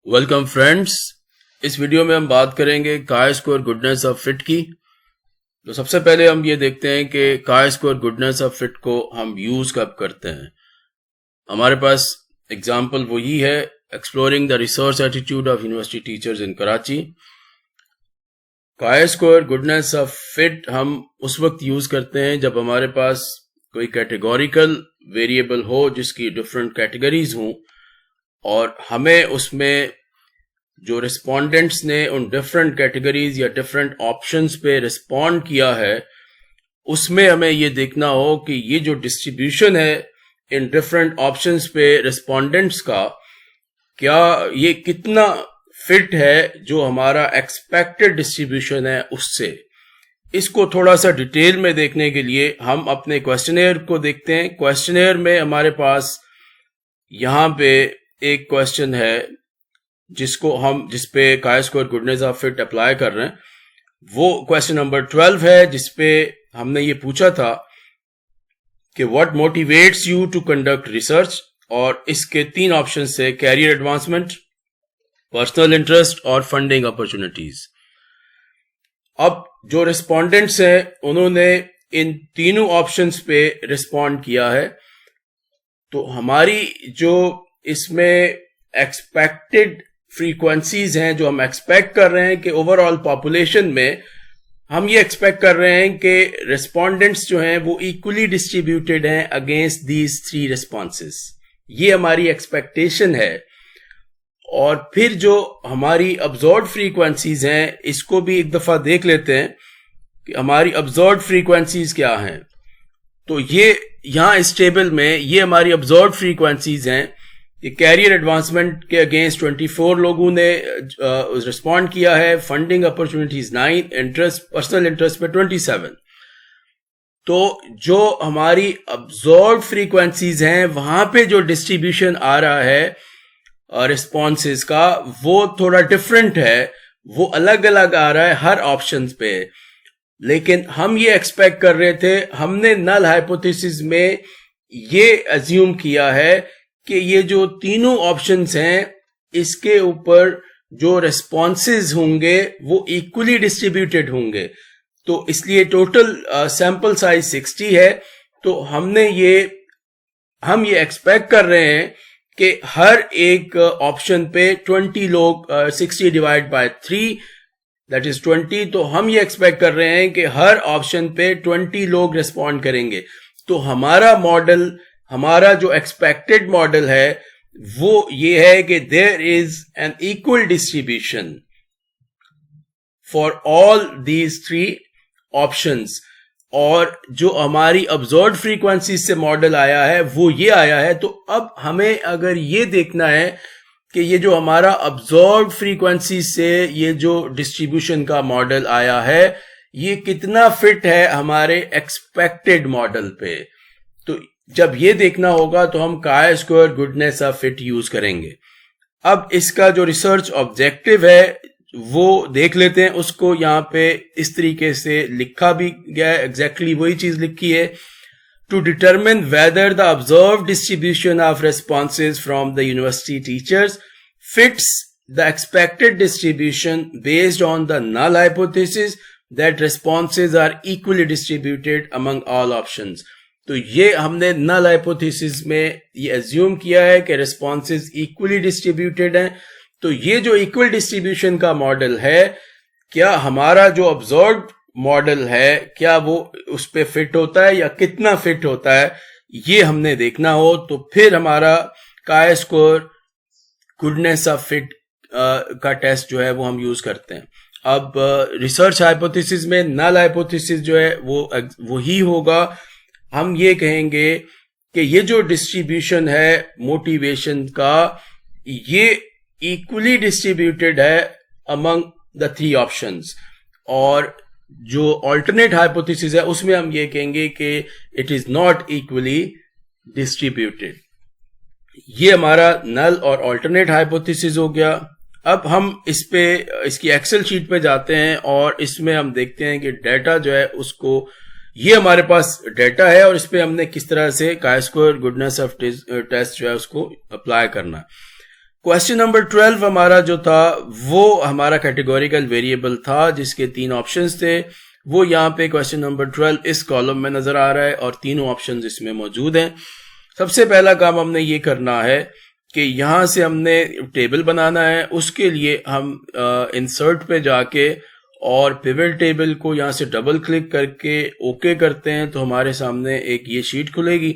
Welcome friends. इस video में हम बात करेंगे chi square goodness of fit की। तो सबसे पहले हम ये देखते हैं कि chi square goodness of fit को हम यूज कब करते हैं। हमारे पास एग्जांपल वही है, exploring the research attitude of university teachers in Karachi. Chi square goodness of fit हम उस वक्त यूज करते हैं जब हमारे पास कोई कैटेगोरिकल वेरिएबल हो जिसकी डिफरेंट कैटेगरीज हों और हमें उसमें जो रिस्पोंडेंट्स ने उन डिफरेंट कैटेगरीज या डिफरेंट ऑप्शंस पे रिस्पॉन्ड किया है उसमें हमें ये देखना हो कि ये जो डिस्ट्रीब्यूशन है इन डिफरेंट ऑप्शंस पे रिस्पोंडेंट्स का, क्या ये कितना फिट है जो हमारा एक्सपेक्टेड डिस्ट्रीब्यूशन है उससे। इसको थोड़ा सा डिटेल में देखने के लिए हम अपने क्वेश्चनेयर को देखते हैं। क्वेश्चनेयर में हमारे पास यहाँ पे एक क्वेश्चन है जिसपे chi square goodness of fit apply कर रहे हैं। वो क्वेश्चन नंबर 12 है जिसपे हमने ये पूछा था कि what motivates you to conduct research, और इसके 3 ऑप्शन है, कैरियर एडवांसमेंट, पर्सनल इंटरेस्ट और फंडिंग अपॉर्चुनिटीज। अब जो रिस्पोंडेंट्स हैं उन्होंने इन तीनों ऑप्शंस पे रिस्पॉन्ड किया है। तो हमारी जो इसमें एक्सपेक्टेड फ्रीक्वेंसीज हैं, जो हम एक्सपेक्ट कर रहे हैं कि ओवरऑल पॉपुलेशन में हम ये एक्सपेक्ट कर रहे हैं कि रिस्पोंडेंट्स जो हैं वो इक्वली डिस्ट्रीब्यूटेड हैं अगेंस्ट दीज 3 रिस्पॉन्सेस। ये हमारी एक्सपेक्टेशन है। और फिर जो हमारी ऑब्जर्व्ड फ्रीक्वेंसीज हैं इसको भी एक दफा देख लेते हैं कि हमारी ऑब्जर्व्ड फ्रीक्वेंसीज क्या हैं। तो ये यहां इस टेबल में ये हमारी ऑब्जर्व्ड फ्रीक्वेंसीज हैं कि कैरियर एडवांसमेंट के अगेंस्ट 24 लोगों ने रिस्पॉन्ड किया है, funding opportunities 9, interest personal interest पे 27। तो जो हमारी ऑब्जर्व्ड फ्रीक्वेंसीज हैं वहां पे जो डिस्ट्रीब्यूशन आ रहा है रिस्पॉन्सेज का वो थोड़ा डिफरेंट है, वो अलग अलग आ रहा है हर ऑप्शन पे। लेकिन हम ये एक्सपेक्ट कर रहे थे, हमने नल हाइपोथेसिस में ये अज्यूम किया है कि ये जो तीनों ऑप्शंस हैं इसके ऊपर जो रिस्पॉन्सेज होंगे वो इक्वली डिस्ट्रीब्यूटेड होंगे। तो इसलिए टोटल सैंपल साइज 60 है। तो हम ये एक्सपेक्ट कर रहे हैं कि हर एक ऑप्शन पे 20 लोग 60 डिवाइड बाय 3 दैट इज 20। तो हम ये एक्सपेक्ट कर रहे हैं कि हर ऑप्शन पे 20 लोग रिस्पॉन्ड करेंगे। तो हमारा मॉडल, हमारा जो एक्सपेक्टेड मॉडल है वो ये है कि there is an equal distribution for all these 3 options. और जो हमारी ऑब्जर्व्ड फ्रीक्वेंसी से मॉडल आया है वो ये आया है। तो अब हमें अगर ये देखना है कि ये जो हमारा ऑब्जर्व्ड फ्रीक्वेंसी से ये जो डिस्ट्रीब्यूशन का मॉडल आया है ये कितना फिट है हमारे एक्सपेक्टेड मॉडल पे। तो जब ये देखना होगा तो हम chi square goodness of fit use करेंगे। अब इसका जो रिसर्च ऑब्जेक्टिव है वो देख लेते हैं। उसको यहाँ पे इस तरीके से लिखा भी गया है, एग्जैक्टली वही चीज लिखी है। To determine whether the observe distribution of responses from the university teachers fits the expected distribution based on the null hypothesis that responses are equally distributed among all options. तो ये हमने नल हाइपोथेसिस में ये assume किया है कि responses equally distributed हैं। तो ये जो इक्वल डिस्ट्रीब्यूशन का मॉडल है, क्या हमारा जो ऑब्जर्व्ड मॉडल है क्या वो उस पे फिट होता है या कितना फिट होता है, ये हमने देखना हो। तो फिर हमारा chi square goodness of fit का टेस्ट जो है वो हम यूज करते हैं। अब रिसर्च हाइपोथेसिस में नल हाइपोथेसिस जो है वो ही होगा। हम ये कहेंगे कि ये जो डिस्ट्रीब्यूशन है मोटिवेशन का ये इक्वली डिस्ट्रीब्यूटेड है अमंग द 3 ऑप्शंस। और जो अल्टरनेट हाइपोथेसिस है उसमें हम ये कहेंगे कि it is not equally distributed. ये हमारा नल और अल्टरनेट हाइपोथेसिस हो गया। अब हम इसकी एक्सेल शीट पे जाते हैं और इसमें हम देखते हैं कि डाटा जो है उसको, ये हमारे पास डाटा है और इस पे हमने किस तरह से chi square goodness of test जो है उसको अप्लाई करना। क्वेश्चन नंबर 12 हमारा जो था वो हमारा कैटेगोरिकल वेरिएबल था जिसके 3 ऑप्शंस थे। वो यहाँ पे क्वेश्चन नंबर 12 इस कॉलम में नजर आ रहा है और तीनों ऑप्शंस इसमें मौजूद हैं। सबसे पहला काम हमने ये करना है कि यहाँ से हमने टेबल बनाना है। उसके लिए हम इंसर्ट पे जाके और पिवट टेबल को यहाँ से डबल क्लिक करके ओके करते हैं तो हमारे सामने एक ये शीट खुलेगी।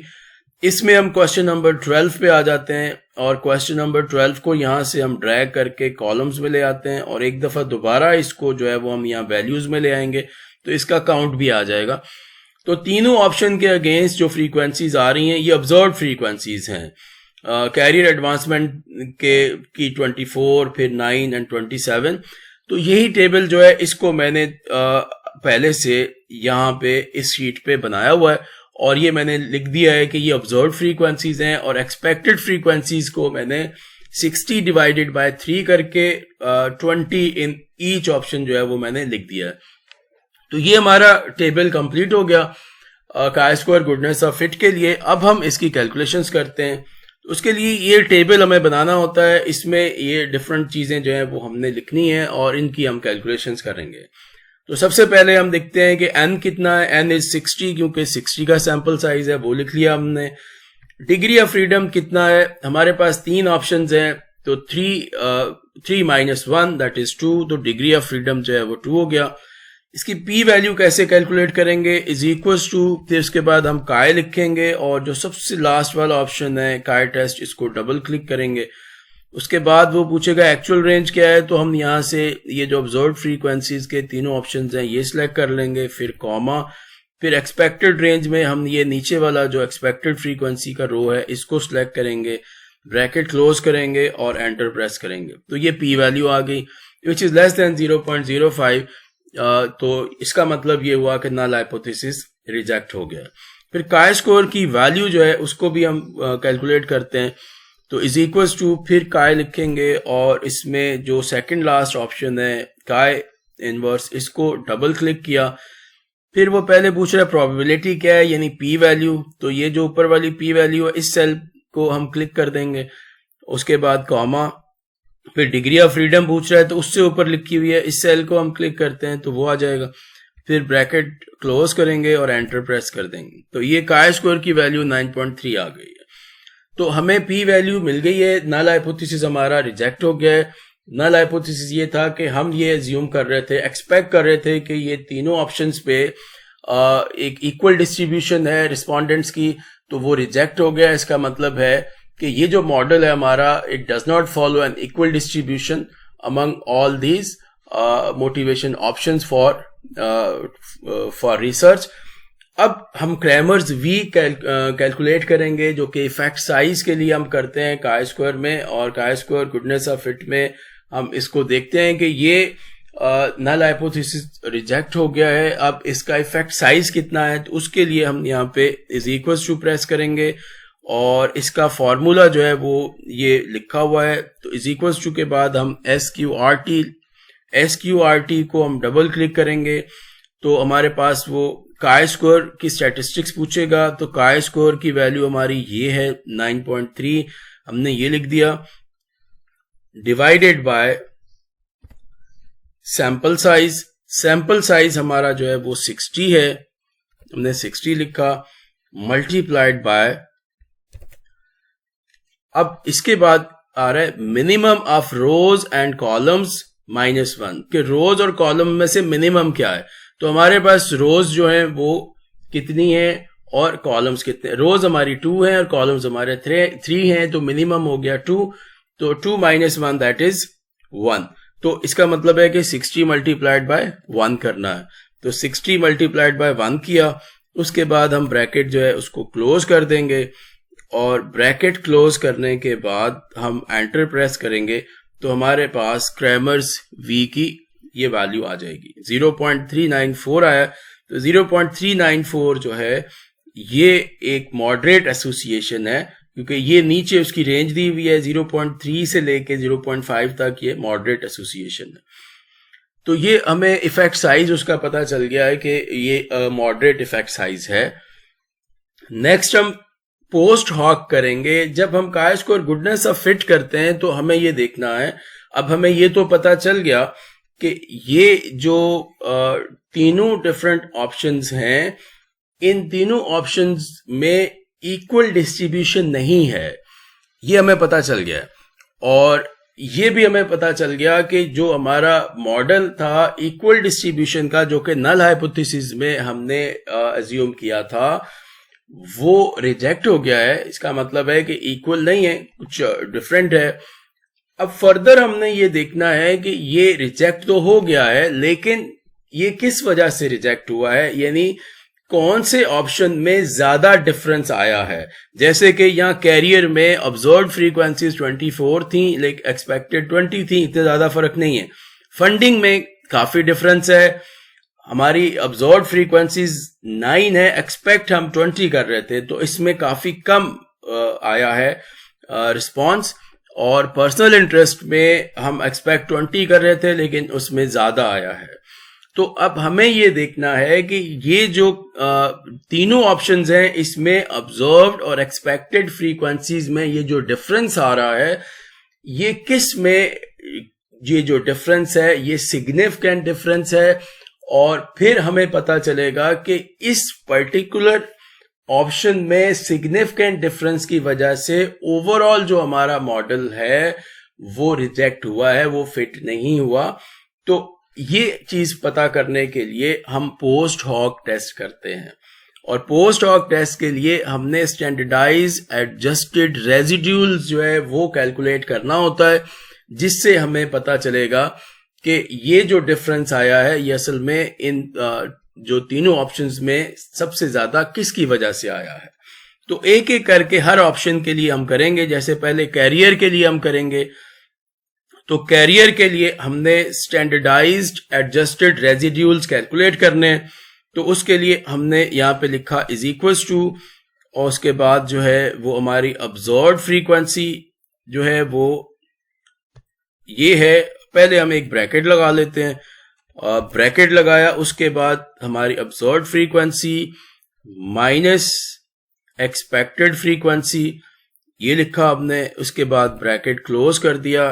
इसमें हम क्वेश्चन नंबर 12 पे आ जाते हैं और क्वेश्चन नंबर 12 को यहाँ से हम ड्रैग करके कॉलम्स में ले आते हैं और एक दफा दोबारा इसको जो है वो हम यहाँ वैल्यूज में ले आएंगे तो इसका काउंट भी आ जाएगा। तो तीनों ऑप्शन के अगेंस्ट जो फ्रीक्वेंसीज आ रही हैं ये ऑब्जर्व फ्रीक्वेंसीज हैं। कैरियर एडवांसमेंट की 24, फिर 9 एंड 27। तो यही टेबल जो है इसको मैंने पहले से यहाँ पे इस शीट पे बनाया हुआ है और ये मैंने लिख दिया है कि ये ऑब्जर्व फ्रीक्वेंसीज हैं और एक्सपेक्टेड फ्रीक्वेंसीज को मैंने 60 डिवाइडेड बाय 3 करके 20 इन ईच ऑप्शन जो है वो मैंने लिख दिया है। तो ये हमारा टेबल कंप्लीट हो गया chi square goodness of fit के लिए। अब हम इसकी कैलकुलेशंस करते हैं। उसके लिए ये टेबल हमें बनाना होता है। इसमें ये डिफरेंट चीजें जो है वो हमने लिखनी है और इनकी हम कैलकुलेशंस करेंगे। तो सबसे पहले हम देखते हैं कि n कितना है। n इज 60 क्योंकि 60 का सैंपल साइज है, वो लिख लिया हमने। डिग्री ऑफ फ्रीडम कितना है, हमारे पास 3 ऑप्शंस हैं तो 3 माइनस 1 दैट इज 2। तो डिग्री ऑफ फ्रीडम जो है वो 2 हो गया। इसकी पी वैल्यू कैसे कैलकुलेट करेंगे, इज इक्वल्स टू, फिर उसके बाद हम काय लिखेंगे और जो सबसे लास्ट वाला ऑप्शन है काय टेस्ट, इसको डबल क्लिक करेंगे। उसके बाद वो पूछेगा एक्चुअल रेंज क्या है, तो हम यहाँ से ये जो ऑब्जर्व फ्रीक्वेंसीज के तीनों ऑप्शंस हैं ये सिलेक्ट कर लेंगे, फिर कॉमा, फिर एक्सपेक्टेड रेंज में हम ये नीचे वाला जो एक्सपेक्टेड फ्रीक्वेंसी का रो है इसको सिलेक्ट करेंगे, ब्रैकेट क्लोज करेंगे और एंटर प्रेस करेंगे। तो ये पी वैल्यू आ गई विच इज लेस देन 0.05। तो इसका मतलब ये हुआ कि नल हाइपोथेसिस रिजेक्ट हो गया। फिर काय स्कोर की वैल्यू जो है उसको भी हम कैलकुलेट करते हैं। तो इज इक्वल्स टू, फिर काय लिखेंगे और इसमें जो सेकंड लास्ट ऑप्शन है काय इनवर्स, इसको डबल क्लिक किया। फिर वो पहले पूछ रहा है प्रोबेबिलिटी क्या है यानी पी वैल्यू। तो ये जो ऊपर वाली पी वैल्यू है इस सेल को हम क्लिक कर देंगे। उसके बाद कॉमा, फिर डिग्री ऑफ फ्रीडम पूछ रहा है तो उससे ऊपर लिखी हुई है इस सेल को हम क्लिक करते हैं तो वो आ जाएगा। फिर ब्रैकेट क्लोज करेंगे और एंटर प्रेस कर देंगे। तो ये काय स्क्वायर की वैल्यू 9.3 आ गई है। तो हमें पी वैल्यू मिल गई है। नल हाइपोथेसिस हमारा रिजेक्ट हो गया है। नल हाइपोथेसिस ये था कि हम ये एज्यूम कर रहे थे, एक्सपेक्ट कर रहे थे कि ये तीनों ऑप्शंस पे एक इक्वल डिस्ट्रीब्यूशन है रिस्पोंडेंट्स की, तो वो रिजेक्ट हो गया। इसका मतलब है कि ये जो मॉडल है हमारा, it does not follow an equal distribution among all these motivation options for research. अब हम क्रैमर्स वी कैलकुलेट करेंगे जो कि इफेक्ट साइज के लिए हम करते हैं काय स्क्वायर में, और chi square goodness of fit में हम इसको देखते हैं कि ये नल हाइपोथेसिस रिजेक्ट हो गया है। अब इसका इफेक्ट साइज कितना है, तो उसके लिए हम यहाँ पे इज इक्वल्स टू प्रेस करेंगे और इसका फॉर्मूला जो है वो ये लिखा हुआ है। तो इज इक्वल्स टू के बाद हम एस क्यू आर टी को हम डबल क्लिक करेंगे तो हमारे पास वो काय स्कोर की स्टैटिस्टिक्स पूछेगा। तो काय स्कोर की वैल्यू हमारी ये है 9.3, हमने ये लिख दिया, divided by sample size. Sample size हमारा जो है वो 60 है, हमने 60 लिखा, मल्टीप्लाइड बाय, अब इसके बाद आ रहा है minimum of rose and columns -1 कि रोज और कॉलम में से मिनिमम क्या है। तो हमारे पास रोज जो है वो कितनी है और कॉलम्स कितने, रोज हमारी 2 है और कॉलम्स हमारे 3 हैं, तो मिनिमम हो गया 2। तो 2 - 1 दैट इज 1। तो इसका मतलब है कि 60 मल्टीप्लाइड बाय 1 करना है। तो 60 मल्टीप्लाइड बाय 1 किया, उसके बाद हम ब्रैकेट जो है उसको क्लोज कर देंगे और ब्रैकेट क्लोज करने के बाद हम एंटर प्रेस करेंगे तो हमारे पास क्रैमर्स वी की ये वैल्यू आ जाएगी। 0.394 आया। तो 0.394 जो है ये एक मॉडरेट एसोसिएशन है क्योंकि ये नीचे उसकी रेंज दी हुई है 0.3 से लेके 0.5 तक, ये मॉडरेट एसोसिएशन है। तो ये हमें इफेक्ट साइज उसका पता चल गया है कि ये मॉडरेट इफेक्ट साइज है। नेक्स्ट हम पोस्ट हॉक करेंगे। जब हम chi square goodness of fit करते हैं तो हमें ये देखना है, अब हमें ये तो पता चल गया कि ये जो तीनों डिफरेंट ऑप्शंस हैं, इन तीनों ऑप्शंस में इक्वल डिस्ट्रीब्यूशन नहीं है, ये हमें पता चल गया। और ये भी हमें पता चल गया कि जो हमारा मॉडल था इक्वल डिस्ट्रीब्यूशन का, जो कि नल हाइपोथेसिस में हमने अज्यूम किया था, वो रिजेक्ट हो गया है। इसका मतलब है कि इक्वल नहीं है, कुछ डिफरेंट है। अब फर्दर हमने ये देखना है कि ये रिजेक्ट तो हो गया है, लेकिन ये किस वजह से रिजेक्ट हुआ है, यानी कौन से ऑप्शन में ज्यादा डिफरेंस आया है। जैसे कि यहाँ कैरियर में ऑब्जर्व्ड फ्रीक्वेंसीज 24 थी लेकिन एक्सपेक्टेड 20 थी, इतना ज्यादा फर्क नहीं है। फंडिंग में काफी डिफरेंस है, हमारी ऑब्जर्व्ड फ्रीक्वेंसीज 9 है, एक्सपेक्ट हम 20 कर रहे थे, तो इसमें काफी कम आया है रिस्पॉन्स। और पर्सनल इंटरेस्ट में हम एक्सपेक्ट 20 कर रहे थे लेकिन उसमें ज्यादा आया है। तो अब हमें ये देखना है कि ये जो तीनों ऑप्शंस हैं, इसमें ऑब्जर्व्ड और एक्सपेक्टेड फ्रीक्वेंसीज में ये जो डिफरेंस आ रहा है, ये किस में ये जो डिफरेंस है ये सिग्निफिकेंट डिफरेंस है। और फिर हमें पता चलेगा कि इस पर्टिकुलर ऑप्शन में सिग्निफिकेंट डिफरेंस की वजह से ओवरऑल जो हमारा मॉडल है वो रिजेक्ट हुआ है, वो फिट नहीं हुआ। तो ये चीज पता करने के लिए हम पोस्ट हॉक टेस्ट करते हैं, और पोस्ट हॉक टेस्ट के लिए हमने स्टैंडर्डाइज एडजस्टेड रेजिड्यूल्स जो है वो कैलकुलेट करना होता है, जिससे हमें पता चलेगा कि ये जो डिफरेंस आया है ये असल में इन जो तीनों ऑप्शंस में सबसे ज्यादा किसकी वजह से आया है। तो एक एक करके हर ऑप्शन के लिए हम करेंगे। जैसे पहले कैरियर के लिए हम करेंगे, तो कैरियर के लिए हमने स्टैंडर्डाइज्ड एडजस्टेड रेजिड्यूल्स कैलकुलेट करने हैं। तो उसके लिए हमने यहाँ पे लिखा इज इक्वल्स टू, और उसके बाद जो है वो हमारी ऑब्जर्व्ड फ्रीक्वेंसी जो है वो ये है। पहले हम एक ब्रैकेट लगा लेते हैं, ब्रैकेट लगाया, उसके बाद हमारी observed frequency minus expected frequency ये लिखा हमने, उसके बाद ब्रैकेट क्लोज कर दिया,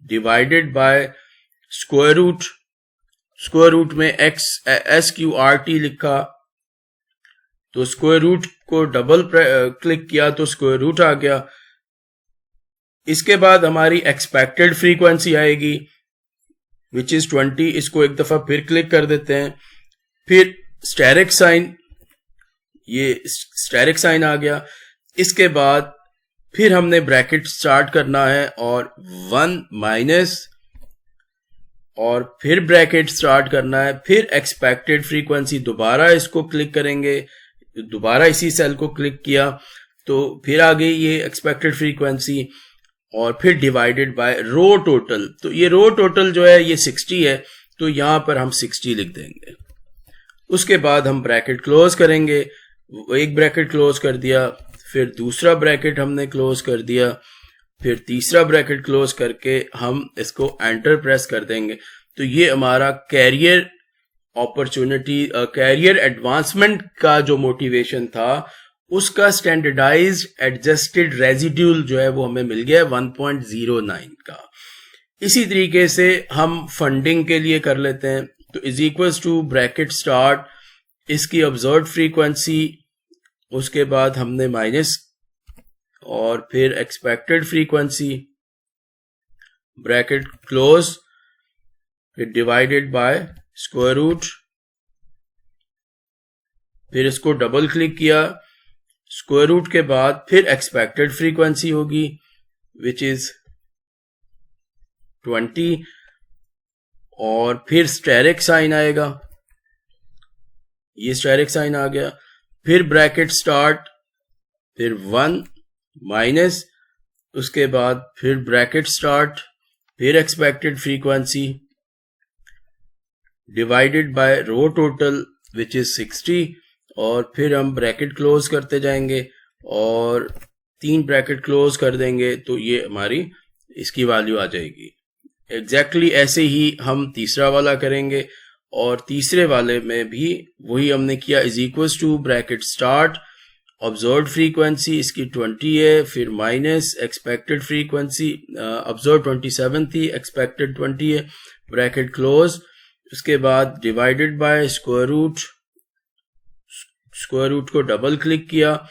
डिवाइडेड बाय स्क्वायर रूट में SQRT लिखा, तो स्क्वायर रूट को डबल क्लिक किया तो स्क्वायर रूट आ गया। इसके बाद हमारी एक्सपेक्टेड फ्रीक्वेंसी आएगी विच इज 20, इसको एक दफा फिर क्लिक कर देते हैं, फिर स्टेरिक साइन, ये स्टेरिक साइन आ गया। इसके बाद फिर हमने ब्रैकेट स्टार्ट करना है और 1 माइनस, और फिर ब्रैकेट स्टार्ट करना है, फिर एक्सपेक्टेड फ्रीक्वेंसी दोबारा इसको क्लिक करेंगे, दोबारा इसी सेल को क्लिक किया तो फिर आ गई ये एक्सपेक्टेड फ्रीक्वेंसी, और फिर डिवाइडेड बाय रो टोटल। तो ये रो टोटल जो है ये 60 है, तो यहां पर हम 60 लिख देंगे। उसके बाद हम ब्रैकेट क्लोज करेंगे, एक ब्रैकेट क्लोज कर दिया, फिर दूसरा ब्रैकेट हमने क्लोज कर दिया, फिर तीसरा ब्रैकेट क्लोज करके हम इसको एंटर प्रेस कर देंगे। तो ये हमारा कैरियर अपॉर्चुनिटी, कैरियर एडवांसमेंट का जो मोटिवेशन था उसका स्टैंडर्डाइज्ड एडजस्टेड रेजिड्यूल जो है वो हमें मिल गया 1.09 का। इसी तरीके से हम फंडिंग के लिए कर लेते हैं, तो is equals to bracket start, इसकी ऑब्जर्व्ड फ्रीक्वेंसी, उसके बाद हमने माइनस और फिर एक्सपेक्टेड फ्रीक्वेंसी, ब्रैकेट क्लोज, फिर डिवाइडेड बाय स्क्वायर रूट, फिर इसको डबल क्लिक किया, स्क्वायर रूट के बाद फिर एक्सपेक्टेड फ्रीक्वेंसी होगी विच इज 20, और फिर स्टेरिक साइन आएगा, ये स्टेरिक साइन आ गया, फिर ब्रैकेट स्टार्ट, फिर 1 माइनस, उसके बाद फिर ब्रैकेट स्टार्ट, फिर expected frequency divided by row total which is 60, और फिर हम ब्रैकेट क्लोज करते जाएंगे और 3 ब्रैकेट क्लोज कर देंगे, तो ये हमारी इसकी वैल्यू आ जाएगी। एग्जैक्टली ऐसे ही हम तीसरा वाला करेंगे, और तीसरे वाले में भी वही हमने किया, is equals to bracket start, observed frequency इसकी 20 है, फिर माइनस एक्सपेक्टेड फ्रीक्वेंसी, ऑब्जर्व 27 थी, एक्सपेक्टेड 20 है, ब्रैकेट क्लोज, उसके बाद डिवाइडेड बाय स्क्वायर रूट को डबल क्लिक किया,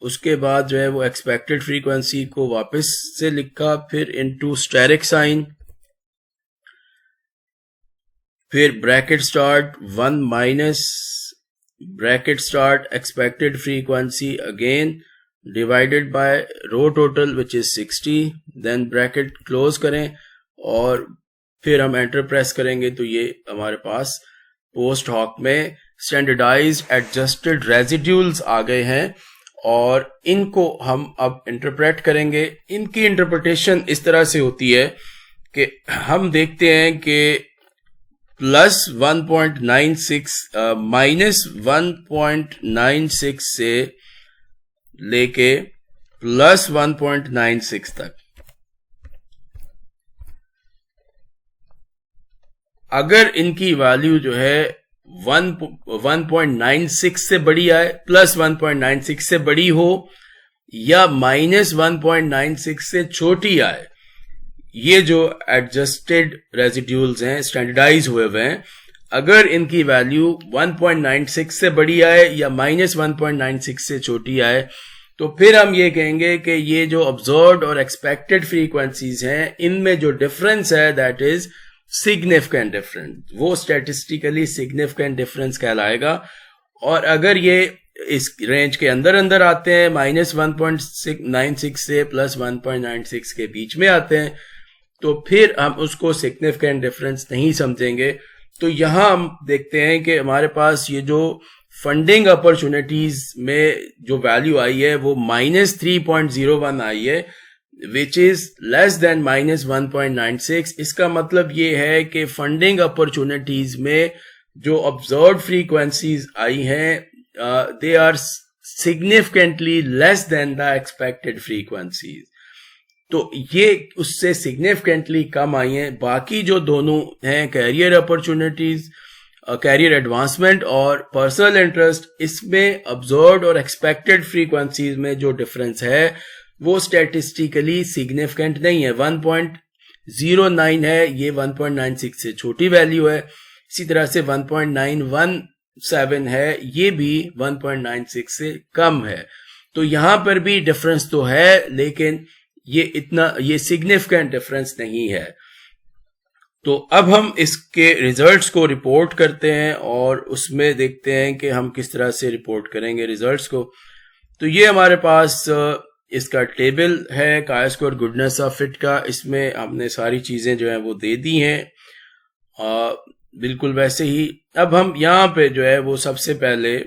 उसके बाद जो है वो एक्सपेक्टेड फ्रीक्वेंसी को वापस से लिखा, फिर इनटू स्टेरिक साइन, फिर bracket start 1 minus bracket start expected frequency again divided by row total which is 60, then bracket close करें और फिर हम एंटर प्रेस करेंगे तो ये हमारे पास पोस्ट हॉक में स्टैंडर्डाइज्ड एडजस्टेड रेजिड्यूल्स आ गए हैं और इनको हम अब इंटरप्रेट करेंगे। इनकी इंटरप्रिटेशन इस तरह से होती है कि हम देखते हैं कि प्लस 1.96 माइनस 1.96 से लेके प्लस 1.96 तक अगर इनकी वैल्यू जो है 1.96 से बड़ी आए, प्लस 1.96 से बड़ी हो या माइनस 1.96 से छोटी आए, ये जो एडजस्टेड रेजिड्यूल्स हैं स्टैंडर्डाइज हुए हुए हैं, अगर इनकी वैल्यू 1.96 से बड़ी आए या माइनस 1.96 से छोटी आए तो फिर हम ये कहेंगे कि ये जो ऑब्जर्व्ड और एक्सपेक्टेड फ्रीक्वेंसीज हैं इनमें जो डिफरेंस है दैट इज सिग्निफिकेंट डिफरेंस, वो स्टैटिस्टिकली सिग्निफिकेंट डिफरेंस कहलाएगा। और अगर ये इस रेंज के अंदर अंदर आते हैं, माइनस 1.96 से प्लस 1.96 के बीच में आते हैं, तो फिर हम उसको सिग्निफिकेंट डिफरेंस नहीं समझेंगे। तो यहां हम देखते हैं कि हमारे पास ये जो फंडिंग अपॉर्चुनिटीज में जो वैल्यू आई है वो माइनस 3.01 आई है, which is less than minus 1.96। इसका मतलब ये है कि फंडिंग अपॉर्चुनिटीज में जो ऑब्जर्व्ड फ्रीक्वेंसीज आई हैं they are significantly less than the expected frequencies, तो ये उससे सिग्निफिकेंटली कम आई हैं। बाकी जो दोनों हैं कैरियर अपॉर्चुनिटीज, कैरियर एडवांसमेंट और पर्सनल इंटरेस्ट, इसमें ऑब्जर्व्ड और एक्सपेक्टेड फ्रीक्वेंसीज में जो डिफरेंस है वो स्टैटिस्टिकली सिग्निफिकेंट नहीं है। 1.09 है, ये 1.96 से छोटी वैल्यू है। इसी तरह से 1.917 है, ये भी 1.96 से कम है। तो यहां पर भी डिफरेंस तो है लेकिन ये सिग्निफिकेंट डिफरेंस नहीं है। तो अब हम इसके रिजल्ट्स को रिपोर्ट करते हैं और उसमें देखते हैं कि हम किस तरह से रिपोर्ट करेंगे रिजल्ट्स को। तो ये हमारे पास इसका टेबल है काया स्कोर गुडनेस ऑफ फिट का, इसमें हमने सारी चीजें जो है वो दे दी हैं बिल्कुल वैसे ही। अब हम यहाँ पे जो है वो सबसे पहले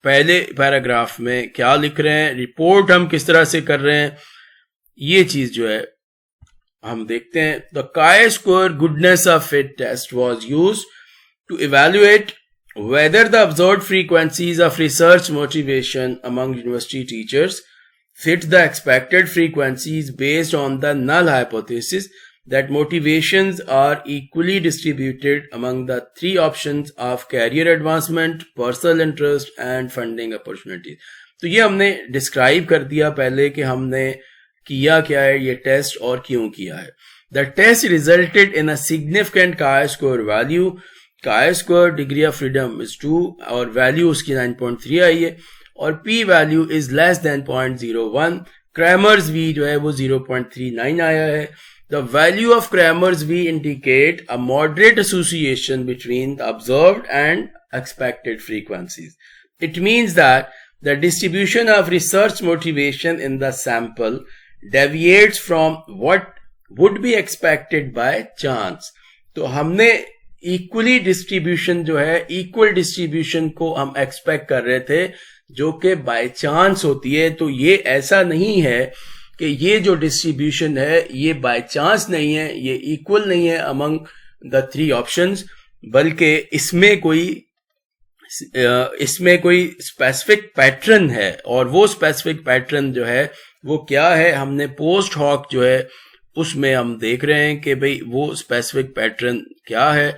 पैराग्राफ में क्या लिख रहे हैं, रिपोर्ट हम किस तरह से कर रहे हैं, ये चीज जो है हम देखते हैं। The chi square goodness of fit test was used to evaluate whether the observed frequencies of research motivation among university teachers fit the expected frequencies based on the null hypothesis that motivations are equally distributed among the three options of career advancement, personal interest and funding opportunities। तो ये हमने describe कर दिया पहले कि हमने किया क्या है ये टेस्ट और क्यों किया है। The test resulted in a significant chi-score value। chi-score degree of freedom is 2 और वैल्यू उसकी 9.3 आई है और p value is less than 0.01। Cramer's v जो है वो 0.39 आया है। The value of Cramer's V indicate a moderate association between the observed and expected frequencies. It means that the distribution of research motivation in the sample deviates from what would be expected by chance। तो हमने equally distribution जो है, equal distribution को हम expect कर रहे थे जो कि बाय चांस होती है। तो ये ऐसा नहीं है कि ये जो डिस्ट्रीब्यूशन है ये बाय चांस नहीं है, ये इक्वल नहीं है अमंग द थ्री ऑप्शंस, बल्कि इसमें कोई स्पेसिफिक पैटर्न है। और वो स्पेसिफिक पैटर्न जो है वो क्या है, हमने पोस्ट हॉक जो है उसमें हम देख रहे हैं कि भाई वो स्पेसिफिक पैटर्न क्या है।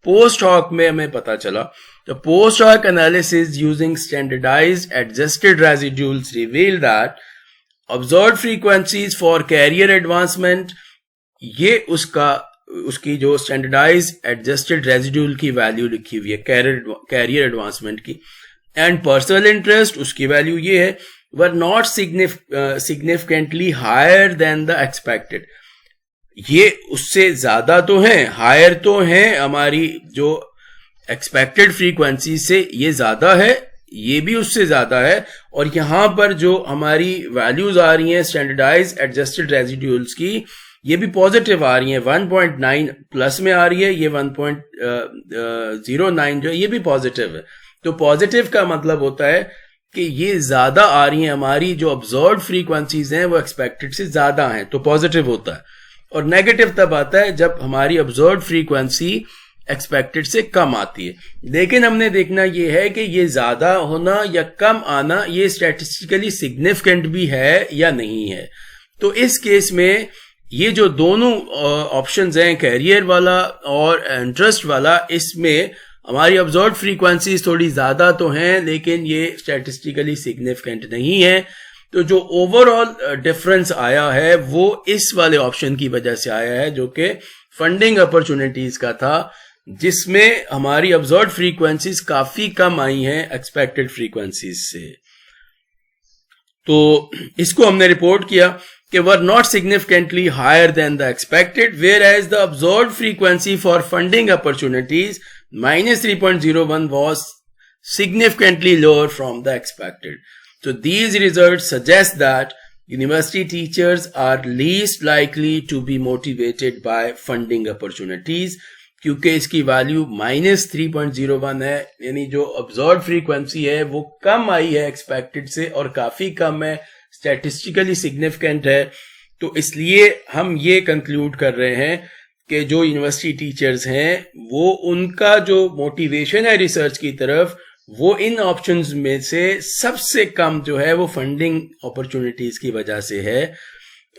पोस्ट हॉक में हमें पता चला The post hoc analysis using standardized adjusted residuals revealed that observed frequencies for career advancement, ये उसकी जो स्टैंडर्डाइज एडजस्टेड रेजिड्यूल की वैल्यू लिखी हुई है कैरियर एडवांसमेंट की, एंड पर्सनल इंटरेस्ट उसकी वैल्यू ये है, were not significantly higher than the expected. ये उससे ज्यादा तो है, हायर तो है, हमारी जो एक्सपेक्टेड फ्रीक्वेंसी से ये ज्यादा है, ये भी उससे ज्यादा है. और यहां पर जो हमारी वैल्यूज आ रही हैं स्टैंडर्डाइज एडजस्टेड रेजिड्यूल्स की, ये भी पॉजिटिव आ रही हैं. 1.9 प्लस में आ रही है, ये 1.09 जो है ये भी पॉजिटिव है. तो पॉजिटिव का मतलब होता है कि ये ज्यादा आ रही हैं, हमारी जो ऑब्जर्व्ड फ्रीक्वेंसीज हैं वो एक्सपेक्टेड से ज्यादा हैं, तो पॉजिटिव होता है. और नेगेटिव तब आता है जब हमारी ऑब्जर्व्ड फ्रीक्वेंसी एक्सपेक्टेड से कम आती है. लेकिन हमने देखना ये है कि ये ज्यादा होना या कम आना ये स्टैटिस्टिकली सिग्निफिकेंट भी है या नहीं है. तो इस केस में ये जो दोनों ऑप्शंस हैं, कैरियर वाला और इंटरेस्ट वाला, इसमें हमारी ऑब्जर्व्ड फ्रीक्वेंसीज थोड़ी ज्यादा तो हैं लेकिन ये स्टैटिस्टिकली सिग्निफिकेंट नहीं है. तो जो ओवरऑल डिफरेंस आया है वो इस वाले ऑप्शन की वजह से आया है, जो कि फंडिंग अपॉर्चुनिटीज का था, जिसमें हमारी ऑब्जर्व्ड फ्रीक्वेंसीज काफी कम आई हैं एक्सपेक्टेड फ्रीक्वेंसीज से. तो इसको हमने रिपोर्ट किया कि were not significantly higher than the expected, whereas the observed frequency for funding opportunities -3.01 was significantly lower from the expected. So these results suggest that university teachers are least likely to be motivated by funding opportunities, क्योंकि इसकी value -3.01 है, यानी जो observed frequency है वो कम आई है expected से और काफी कम है, स्टैटिस्टिकली सिग्निफिकेंट है. तो इसलिए हम ये कंक्लूड कर रहे हैं कि जो यूनिवर्सिटी टीचर्स हैं वो उनका जो मोटिवेशन है रिसर्च की तरफ, वो इन ऑप्शंस में से सबसे कम जो है वो फंडिंग अपॉर्चुनिटीज की वजह से है.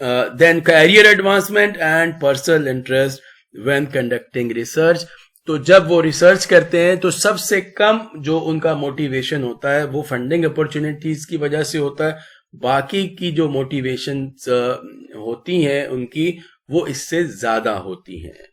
Then career advancement and personal interest when conducting research. तो जब वो रिसर्च करते हैं तो सबसे कम जो उनका मोटिवेशन होता है वो फंडिंग अपॉर्चुनिटीज की वजह से होता है. बाकी की जो मोटिवेशन होती हैं उनकी वो इससे ज्यादा होती हैं.